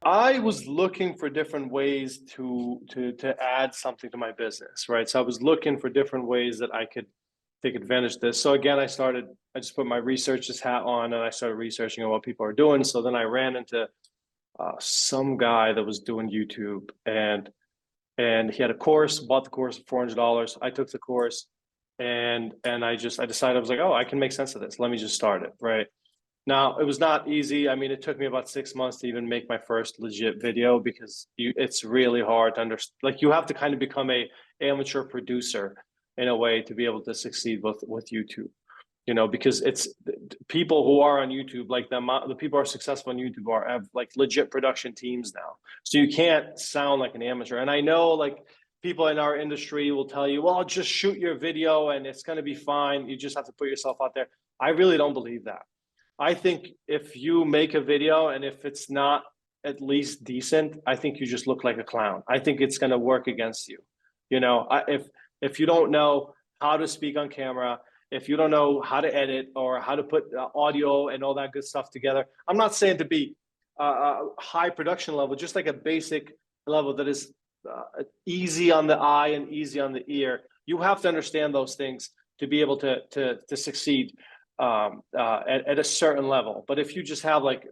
I was looking for different ways to add something to my business, right? So I was looking for different ways that I could take advantage of this. So again, I just put my researcher's hat on and I started researching on what people are doing. So then I ran into some guy that was doing YouTube, and he had a course, bought the course for $400. I took the course, and I decided, I was like, oh, I can make sense of this. Let me just start it, right? Now, it was not easy. I mean, it took me about 6 months to even make my first legit video, because it's really hard to understand. Like, you have to kind of become a amateur producer in a way to be able to succeed with YouTube, because it's people who are on YouTube, like the people who are successful on YouTube have like legit production teams now. So you can't sound like an amateur. And I know, like, people in our industry will tell you, well, just shoot your video and it's going to be fine. You just have to put yourself out there. I really don't believe that. I think if you make a video and if it's not at least decent, I think you just look like a clown. I think it's going to work against you. If you don't know how to speak on camera, if you don't know how to edit or how to put audio and all that good stuff together, I'm not saying to be a high production level, just like a basic level that is easy on the eye and easy on the ear. You have to understand those things to be able to succeed at a certain level. But if you just have like,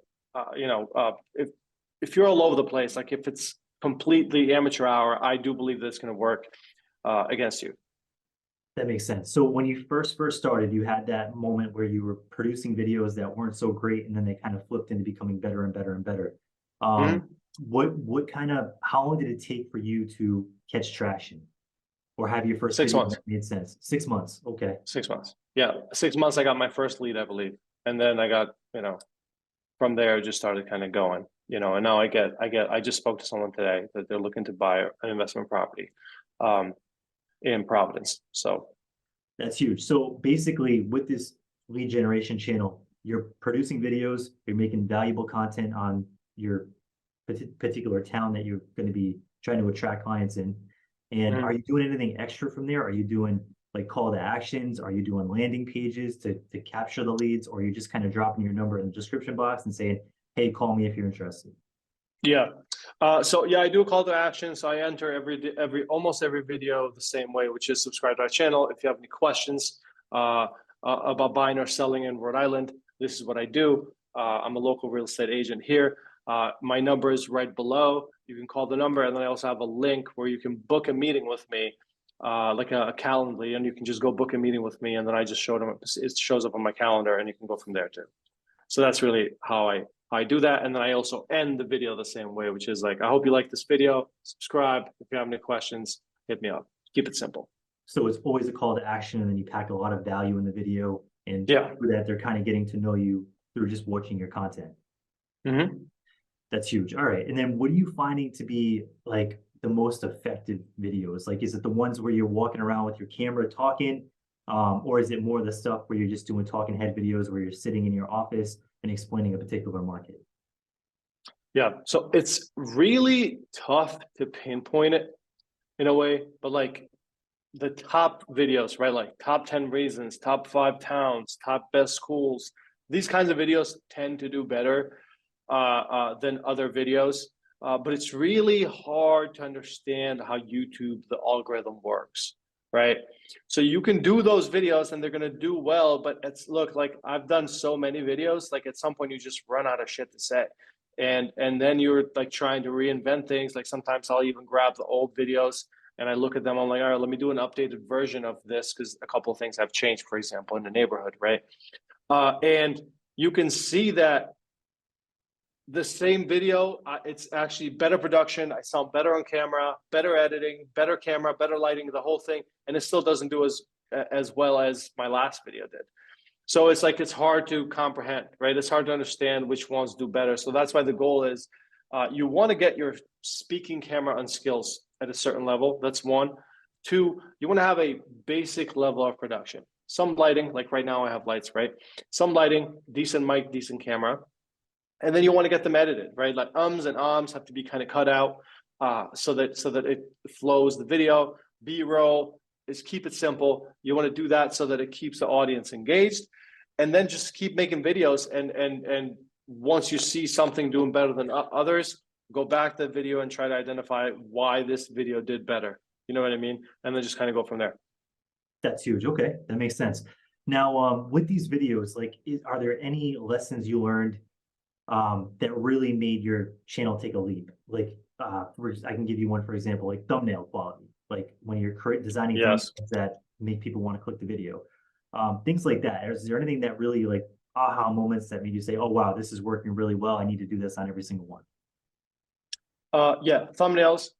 if you're all over the place, like if it's completely amateur hour, I do believe that it's going to work against you. That makes sense. So when you first started, you had that moment where you were producing videos that weren't so great, and then they kind of flipped into becoming better and better and better. How long did it take for you to catch traction, or have your first 6 video months? that made sense? 6 months. Okay. 6 months. Yeah. 6 months. I got my first lead, I believe. And then I got, from there, it just started kind of going, and now I just spoke to someone today that they're looking to buy an investment property in Providence. So that's huge. So basically, with this lead generation channel, you're producing videos, you're making valuable content on your particular town that you're going to be trying to attract clients in. And are you doing anything extra from there? Are you doing like call to actions? Are you doing landing pages to capture the leads? Or are you just kind of dropping your number in the description box and saying, hey, call me if you're interested? Yeah. So yeah, I do a call to action. So I enter almost every video the same way, which is subscribe to our channel. If you have any questions about buying or selling in Rhode Island, this is what I do. I'm a local real estate agent here. My number is right below. You can call the number, and then I also have a link where you can book a meeting with me, like a Calendly, and you can just go book a meeting with me, and then I just it shows up on my calendar, and you can go from there too. So that's really how I do that. And then I also end the video the same way, which is like, I hope you like this video. Subscribe. If you have any questions, hit me up. Keep it simple. So it's always a call to action, and then you pack a lot of value in the video, and through that, they're kind of getting to know you through just watching your content. That's huge. All right. And then what are you finding to be like the most effective videos? Like, is it the ones where you're walking around with your camera talking? Or is it more of the stuff where you're just doing talking head videos where you're sitting in your office and explaining a particular market? Yeah. So it's really tough to pinpoint it in a way, but like the top videos, right? Like top 10 reasons, top 5 towns, top best schools. These kinds of videos tend to do better than other videos. But it's really hard to understand how YouTube, the algorithm works, right? So you can do those videos and they're going to do well, but look, like I've done so many videos, like at some point you just run out of shit to say. And then you're like trying to reinvent things. Like sometimes I'll even grab the old videos and I look at them. I'm like, all right, let me do an updated version of this because a couple of things have changed, for example, in the neighborhood, right? And you can see that the same video, it's actually better production. I sound better on camera, better editing, better camera, better lighting, the whole thing. And it still doesn't do as well as my last video did. So it's like, it's hard to comprehend, right? It's hard to understand which ones do better. So that's why the goal is you want to get your speaking camera and skills at a certain level. That's one. Two, you want to have a basic level of production. Some lighting, like right now I have lights, right? Some lighting, decent mic, decent camera. And then you want to get them edited, right? Like ums and ahs have to be kind of cut out so that it flows the video. B-roll is keep it simple. You want to do that so that it keeps the audience engaged, and then just keep making videos. And once you see something doing better than others, go back to the video and try to identify why this video did better. You know what I mean? And then just kind of go from there. That's huge. Okay, that makes sense. Now, with these videos, like, are there any lessons you learned that really made your channel take a leap? Like, I can give you one, for example, like thumbnail quality, like when you're designing Yes. thumbnails that make people want to click the video, things like that. Is there anything that really like aha moments that made you say, oh, wow, this is working really well. I need to do this on every single one? Yeah, thumbnails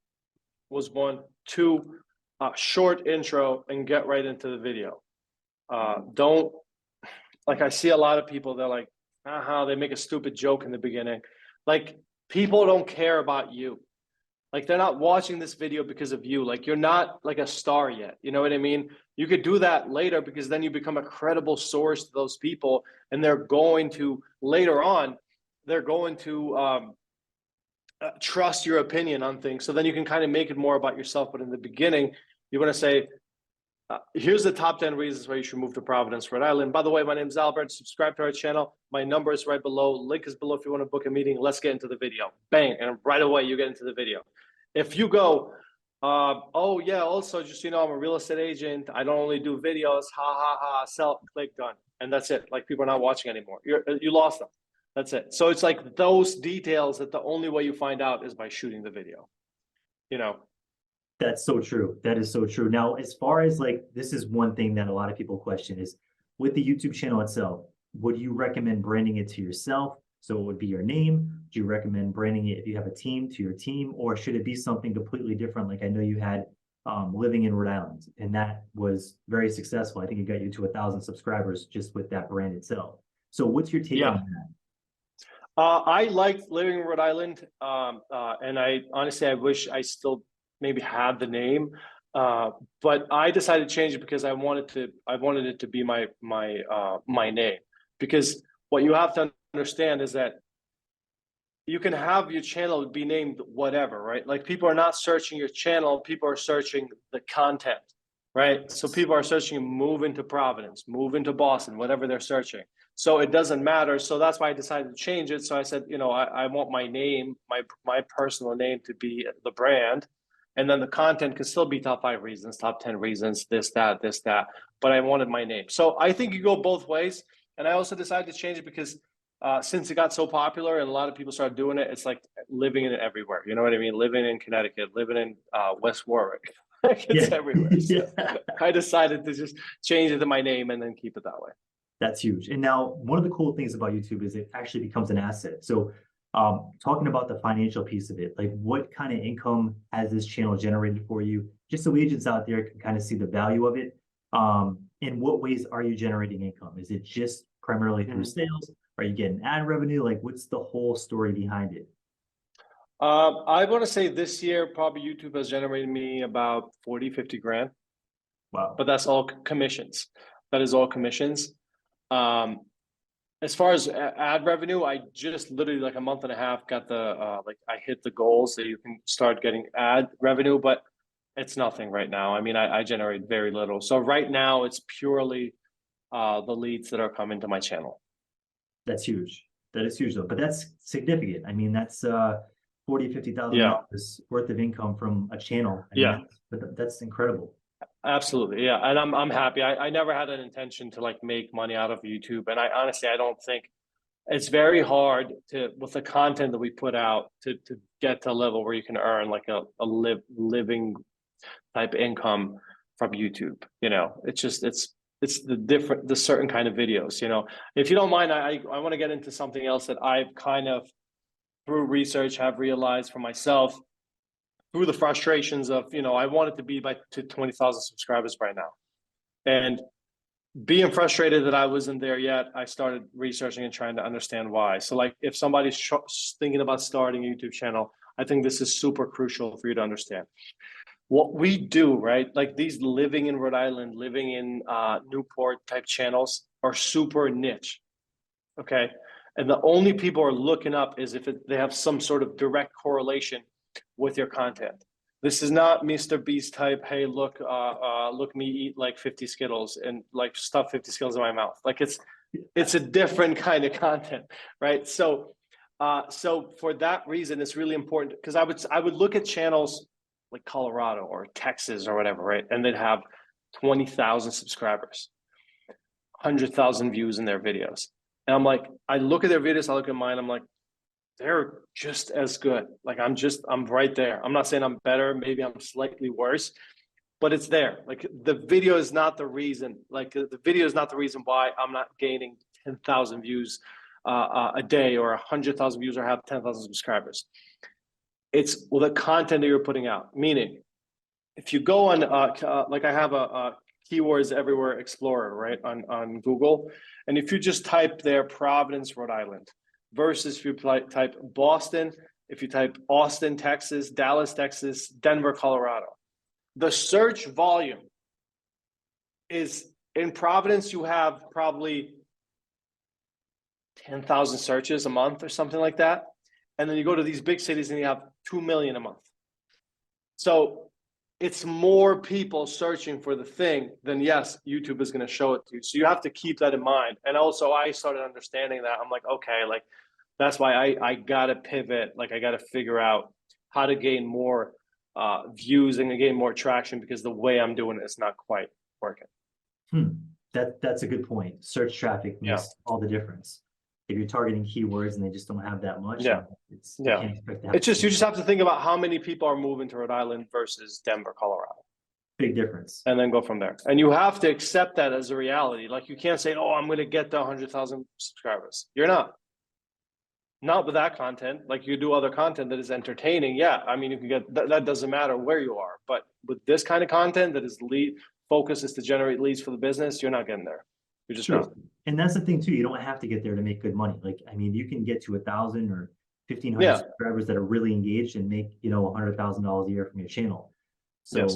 was one. Two, short intro and get right into the video. Don't, like, I see a lot of people, they're like, they make a stupid joke in the beginning. Like, people don't care about you. Like, they're not watching this video because of you. Like, you're not like a star yet. You know what I mean? You could do that later, because then you become a credible source to those people, and they're going to, later on, they're going to trust your opinion on things. So then you can kind of make it more about yourself. But in the beginning, you want to say, here's the top 10 reasons why you should move to Providence, Rhode Island. By the way, my name is Albert. Subscribe to our channel. My number is right below. Link is below if you want to book a meeting. Let's get into the video. Bang. And right away, you get into the video. If you go, oh yeah, also just, you know, I'm a real estate agent. I don't only do videos. Ha, ha, ha. Sell, click, done. And that's it. Like, people are not watching anymore. You lost them. That's it. So it's like those details that the only way you find out is by shooting the video, you know? That's so true. That is so true. Now, as far as like, this is one thing that a lot of people question is with the YouTube channel itself, would you recommend branding it to yourself? So it would be your name. Do you recommend branding it if you have a team to your team, or should it be something completely different? Like I know you had living in Rhode Island, and that was very successful. I think it got you to 1,000 subscribers just with that brand itself. So what's your take on that? I liked living in Rhode Island, and I honestly, I wish I still maybe had the name, but I decided to change it because I wanted it to be my name. Because what you have to understand is that you can have your channel be named whatever, right? Like, people are not searching your channel; people are searching the content, right? So people are searching move into Providence, move into Boston, whatever they're searching. So it doesn't matter. So that's why I decided to change it. So I said, you know, I want my name, my personal name, to be the brand. And then the content can still be top 5 reasons, top 10 reasons, this, that, but I wanted my name. So I think you go both ways. And I also decided to change it because since it got so popular and a lot of people started doing it, it's like living in it everywhere. You know what I mean? Living in Connecticut, living in West Warwick, it's everywhere. So I decided to just change it to my name and then keep it that way. That's huge. And now one of the cool things about YouTube is it actually becomes an asset. So talking about the financial piece of it, like what kind of income has this channel generated for you? Just so agents out there can kind of see the value of it. In what ways are you generating income? Is it just primarily through sales? Are you getting ad revenue? Like, what's the whole story behind it? I want to say this year, probably YouTube has generated me about 40, 50 grand. Wow. But that's all commissions. That is all commissions. As far as ad revenue, I just literally like a month and a half got the, like I hit the goals that you can start getting ad revenue, but it's nothing right now. I mean, I generate very little. So right now it's purely the leads that are coming to my channel. That's huge. That is huge though, but that's significant. I mean, that's $40,000, $50,000 worth of income from a channel. I mean, that's incredible. Absolutely. Yeah. And I'm happy. I never had an intention to like make money out of YouTube. And I honestly, I don't think it's very hard to, with the content that we put out, to get to a level where you can earn like a living type income from YouTube. You know, it's just, it's the certain kind of videos, you know. If you don't mind, I want to get into something else that I've kind of through research have realized for myself, through the frustrations of, you know, I wanted to be to 20,000 subscribers right now. And being frustrated that I wasn't there yet, I started researching and trying to understand why. So like, if somebody's thinking about starting a YouTube channel, I think this is super crucial for you to understand. What we do, right? Like these living in Rhode Island, living in Newport type channels are super niche, okay? And the only people are looking up is if they have some sort of direct correlation with your content. This is not Mr. Beast type, hey, look me eat like 50 Skittles and like stuff 50 Skittles in my mouth. Like it's a different kind of content, right? So So for that reason, it's really important because I would look at channels like Colorado or Texas or whatever, right? And they'd have 20,000 subscribers, 100,000 views in their videos. And I'm like, I look at their videos, I look at mine, I'm like, they're just as good. Like I'm right there. I'm not saying I'm better, maybe I'm slightly worse, but it's there. Like the video is not the reason. Like the video is not the reason why I'm not gaining 10,000 views a day or 100,000 views or have 10,000 subscribers. It's the content that you're putting out. Meaning, if you go on, like I have a keywords everywhere explorer, right, on Google, and if you just type there Providence, Rhode Island, versus if you type Boston, if you type Austin, Texas, Dallas, Texas, Denver, Colorado, the search volume is in Providence, you have probably 10,000 searches a month or something like that. And then you go to these big cities and you have 2 million a month. So it's more people searching for the thing than, yes, YouTube is going to show it to you. So you have to keep that in mind. And also I started understanding that. I'm like, okay, like that's why I got to pivot. Like I got to figure out how to gain more views and gain more traction because the way I'm doing it is not quite working. That's a good point. Search traffic makes all the difference. If you're targeting keywords and they just don't have that much, you can't expect to have It's just, you just have to think about how many people are moving to Rhode Island versus Denver, Colorado. Big difference. And then go from there. And you have to accept that as a reality. Like you can't say, oh, I'm going to get the 100,000 subscribers. You're not. Not with that content. Like you do other content that is entertaining. Yeah, I mean, you can get, that doesn't matter where you are. But with this kind of content that is focus is to generate leads for the business, you're not getting there. You're just not. And that's the thing too. You don't have to get there to make good money. Like, I mean, you can get to 1,000 or 1,500 subscribers that are really engaged and make, $100,000 a year from your channel. So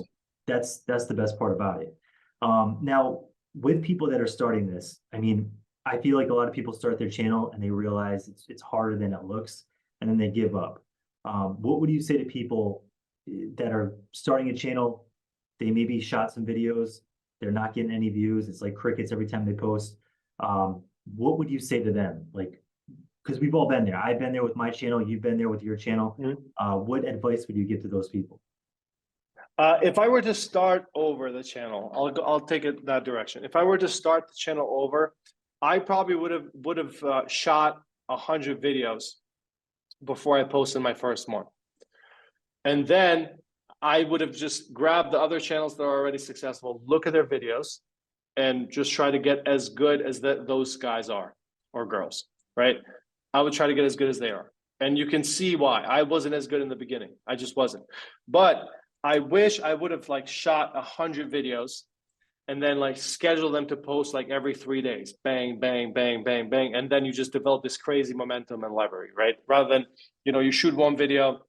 that's the best part about it. Now with people that are starting this, I mean, I feel like a lot of people start their channel and they realize it's harder than it looks, and then they give up. What would you say to people that are starting a channel? They maybe shot some videos, they're not getting any views. It's like crickets every time they post. What would you say to them? Like, because we've all been there. I've been there with my channel. You've been there with your channel. What advice would you give to those people? If I were to start over the channel, I'll take it that direction. If I were to start the channel over, I probably would have shot 100 videos before I posted my first one, and then I would have just grabbed the other channels that are already successful, look at their videos, and just try to get as good as those guys are or girls, right? I would try to get as good as they are. And you can see why. I wasn't as good in the beginning. I just wasn't. But I wish I would have like shot 100 videos and then like schedule them to post like every 3 days. Bang, bang, bang, bang, bang. And then you just develop this crazy momentum and library, right? Rather than, you shoot one video,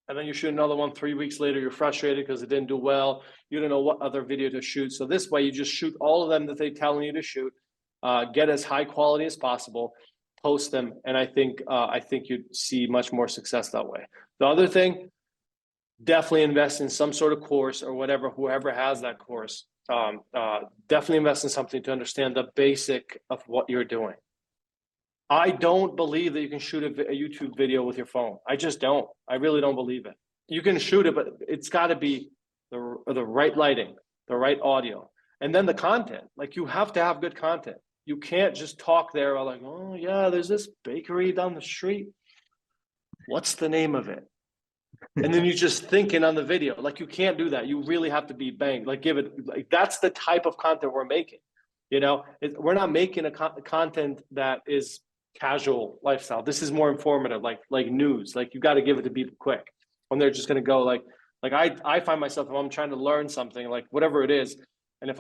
and then you shoot another one 3 weeks later, you're frustrated because it didn't do well. You don't know what other video to shoot. So this way you just shoot all of them that they're telling you to shoot, get as high quality as possible, post them. And I think you'd see much more success that way. The other thing, definitely invest in some sort of course or whatever, whoever has that course, definitely invest in something to understand the basic of what you're doing. I don't believe that you can shoot a YouTube video with your phone. I just don't. I really don't believe it. You can shoot it, but it's got to be the right lighting, the right audio, and then the content. Like you have to have good content. You can't just talk there like, oh yeah, there's this bakery down the street. What's the name of it? And then you're just thinking on the video. Like you can't do that. You really have to be banged. Like give it. Like that's the type of content we're making. We're not making a content that is casual lifestyle. This is more informative, like news. Like you got to give it to people quick when they're just going to go like I find myself, if I'm trying to learn something, like whatever it is, and if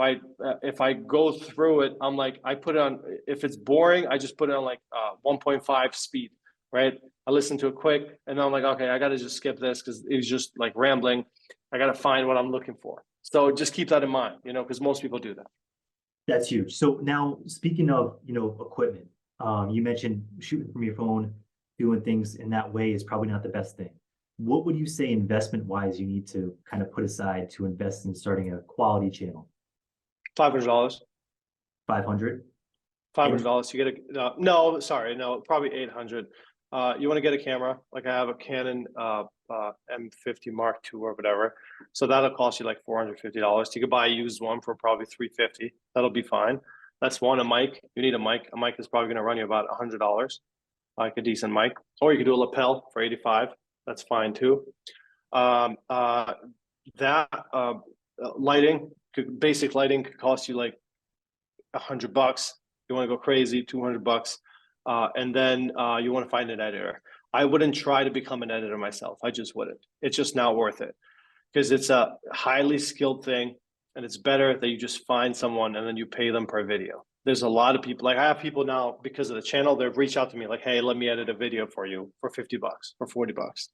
I go through it, I'm like, I put it on, if it's boring, I just put it on like 1.5 speed, right? I listen to it quick, and then I'm like, okay, I got to just skip this because it was just like rambling. I got to find what I'm looking for. So just keep that in mind, because most people do that. That's huge. So now speaking of, equipment, you mentioned shooting from your phone, doing things in that way is probably not the best thing. What would you say investment wise you need to kind of put aside to invest in starting a quality channel? $500. 500? $500. You get no, probably 800. You want to get a camera, like I have a Canon M50 Mark II or whatever. So that'll cost you like $450. You could buy a used one for probably $350. That'll be fine. That's one. A mic. You need a mic. A mic is probably going to run you about $100, like a decent mic. Or you could do a lapel for 85. That's fine too. Lighting, basic lighting could cost you like $100. You want to go crazy, $200. And then you want to find an editor. I wouldn't try to become an editor myself. I just wouldn't. It's just not worth it because it's a highly skilled thing, and it's better that you just find someone and then you pay them per video. There's a lot of people, like I have people now because of the channel, they've reached out to me like, hey, let me edit a video for you for $50 or $40.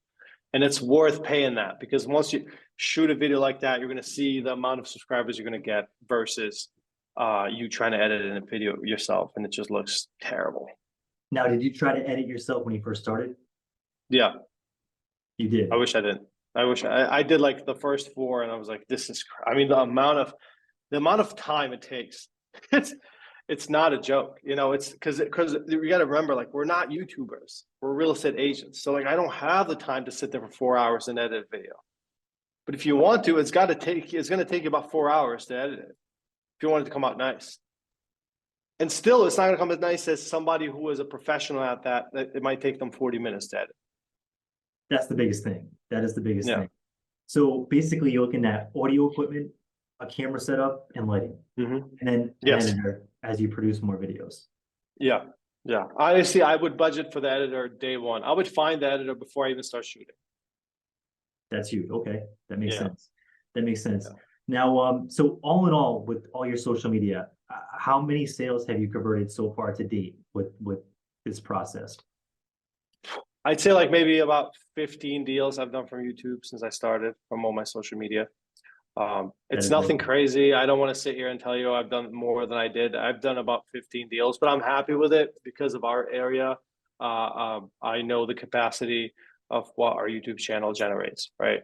And it's worth paying that because once you shoot a video like that, you're going to see the amount of subscribers you're going to get versus you trying to edit in a video yourself, and it just looks terrible. Now, did you try to edit yourself when you first started? Yeah, You did. I wish I didn't. I did like the first 4, and I was like, this is. I mean, the amount of time it takes. It's not a joke, you know. It's because you got to remember, like, we're not YouTubers, we're real estate agents. So like, I don't have the time to sit there for 4 hours and edit a video. But if you want to, it's going to take you about 4 hours to edit it if you want it to come out nice. And still, it's not going to come as nice as somebody who is a professional at that. It might take them 40 minutes to edit. That's the biggest thing. That is the biggest thing. So basically, you're looking at audio equipment, a camera setup, and lighting, and then an editor as you produce more videos. Yeah. Honestly, I would budget for the editor day one. I would find the editor before I even start shooting. That's you. Okay, that makes sense. That makes sense. Yeah. Now, so all in all, with all your social media, how many sales have you converted so far to date with this process? I'd say like maybe about 15 deals I've done from YouTube since I started from all my social media. It's nothing crazy. I don't want to sit here and tell you I've done more than I did. I've done about 15 deals, but I'm happy with it because of our area. I know the capacity of what our YouTube channel generates, right?